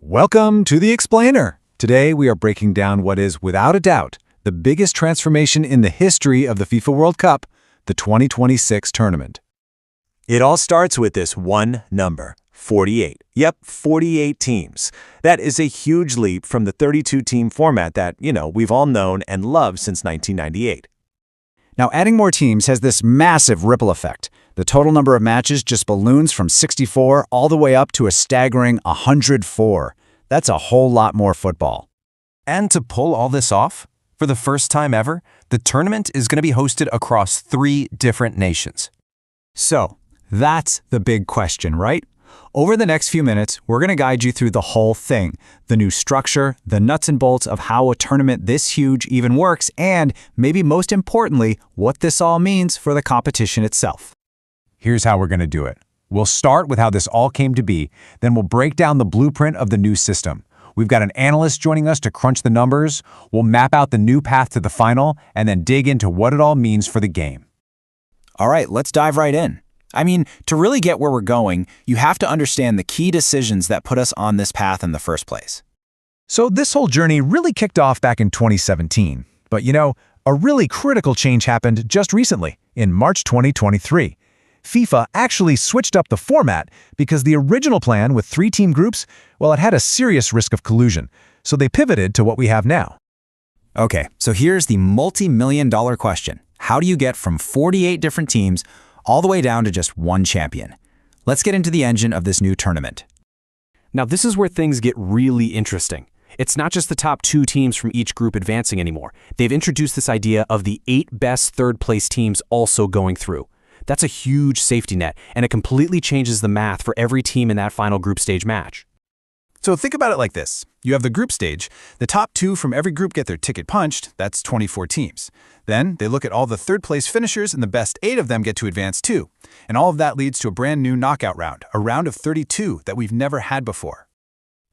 Welcome to The Explainer. Today we are breaking down what is, without a doubt, the biggest transformation in the history of the FIFA World Cup, the 2026 tournament. It all starts with this one number, 48. Yep, 48 teams. That is a huge leap from the 32-team format that, we've all known and loved since 1998. Now, adding more teams has this massive ripple effect. The total number of matches just balloons from 64 all the way up to a staggering 104. That's a whole lot more football. And to pull all this off, for the first time ever, the tournament is going to be hosted across 3 different nations. So, that's the big question, right? Over the next few minutes, we're going to guide you through the whole thing, the new structure, the nuts and bolts of how a tournament this huge even works, and, maybe most importantly, what this all means for the competition itself. Here's how we're going to do it. We'll start with how this all came to be, then we'll break down the blueprint of the new system. We've got an analyst joining us to crunch the numbers, we'll map out the new path to the final, and then dig into what it all means for the game. All right, let's dive right in. To really get where we're going, you have to understand the key decisions that put us on this path in the first place. So this whole journey really kicked off back in 2017. But a really critical change happened just recently, in March 2023. FIFA actually switched up the format because the original plan with 3-team groups, well, it had a serious risk of collusion. So they pivoted to what we have now. Okay, so here's the multi-million-dollar question. How do you get from 48 different teams all the way down to just one champion? Let's get into the engine of this new tournament. Now, this is where things get really interesting. It's not just the top 2 teams from each group advancing anymore. They've introduced this idea of the 8 best third-place teams also going through. That's a huge safety net, and it completely changes the math for every team in that final group stage match. So think about it like this. You have the group stage. The top 2 from every group get their ticket punched. That's 24 teams. Then they look at all the third-place finishers, and the best 8 of them get to advance too. And all of that leads to a brand new knockout round, a round of 32 that we've never had before.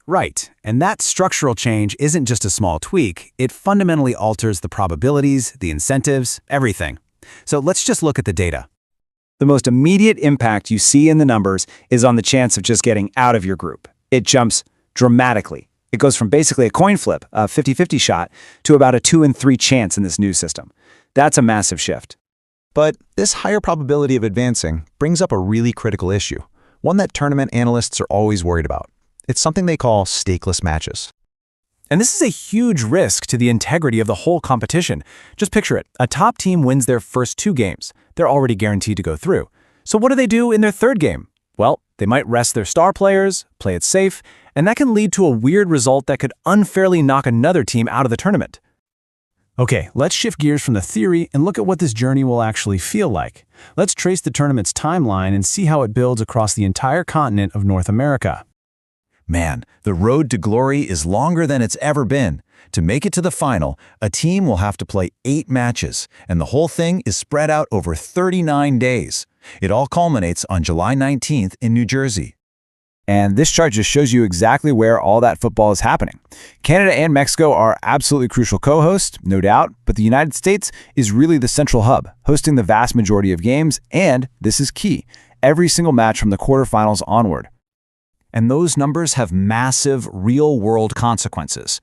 Right, and that structural change isn't just a small tweak. It fundamentally alters the probabilities, the incentives, everything. So let's just look at the data. The most immediate impact you see in the numbers is on the chance of just getting out of your group. It jumps dramatically. It goes from basically a coin flip, a 50-50 shot, to about a 2 in 3 chance in this new system. That's a massive shift. But this higher probability of advancing brings up a really critical issue, one that tournament analysts are always worried about. It's something they call stakeless matches. And this is a huge risk to the integrity of the whole competition. Just picture it. A top team wins their first 2 games. They're already guaranteed to go through. So what do they do in their third game? Well, they might rest their star players, play it safe, and that can lead to a weird result that could unfairly knock another team out of the tournament. Okay, let's shift gears from the theory and look at what this journey will actually feel like. Let's trace the tournament's timeline and see how it builds across the entire continent of North America. Man, the road to glory is longer than it's ever been. To make it to the final, a team will have to play 8 matches, and the whole thing is spread out over 39 days. It all culminates on July 19th in New Jersey. And this chart just shows you exactly where all that football is happening. Canada and Mexico are absolutely crucial co-hosts, no doubt, but the United States is really the central hub, hosting the vast majority of games, and, this is key, every single match from the quarterfinals onward. And those numbers have massive, real-world consequences.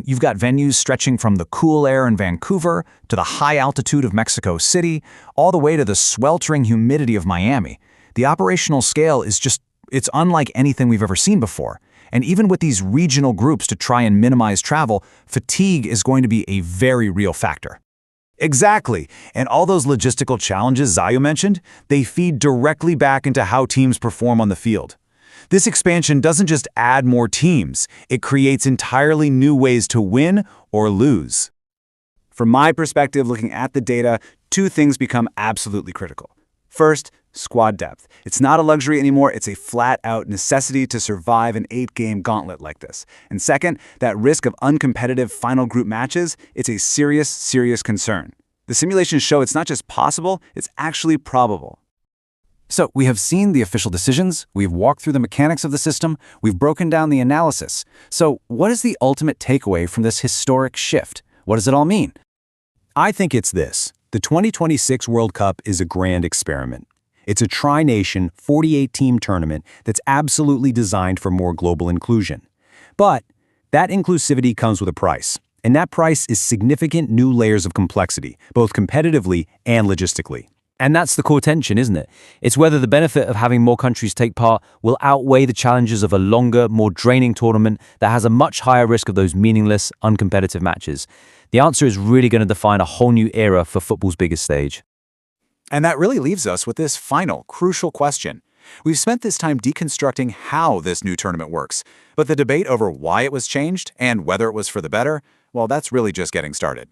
You've got venues stretching from the cool air in Vancouver to the high altitude of Mexico City, all the way to the sweltering humidity of Miami. The operational scale is it's unlike anything we've ever seen before. And even with these regional groups to try and minimize travel, fatigue is going to be a very real factor. Exactly. And all those logistical challenges Zayu mentioned, they feed directly back into how teams perform on the field. This expansion doesn't just add more teams, it creates entirely new ways to win or lose. From my perspective, looking at the data, 2 things become absolutely critical. First, squad depth. It's not a luxury anymore, it's a flat-out necessity to survive an 8-game gauntlet like this. And second, that risk of uncompetitive final group matches, it's a serious concern. The simulations show it's not just possible, it's actually probable. So we have seen the official decisions, we've walked through the mechanics of the system, we've broken down the analysis. So what is the ultimate takeaway from this historic shift? What does it all mean? I think it's this. The 2026 World Cup is a grand experiment. It's a tri-nation, 48-team tournament that's absolutely designed for more global inclusion. But that inclusivity comes with a price. And that price is significant new layers of complexity, both competitively and logistically. And that's the core tension, isn't it? It's whether the benefit of having more countries take part will outweigh the challenges of a longer, more draining tournament that has a much higher risk of those meaningless, uncompetitive matches. The answer is really going to define a whole new era for football's biggest stage. And that really leaves us with this final, crucial question. We've spent this time deconstructing how this new tournament works, but the debate over why it was changed and whether it was for the better, well, that's really just getting started.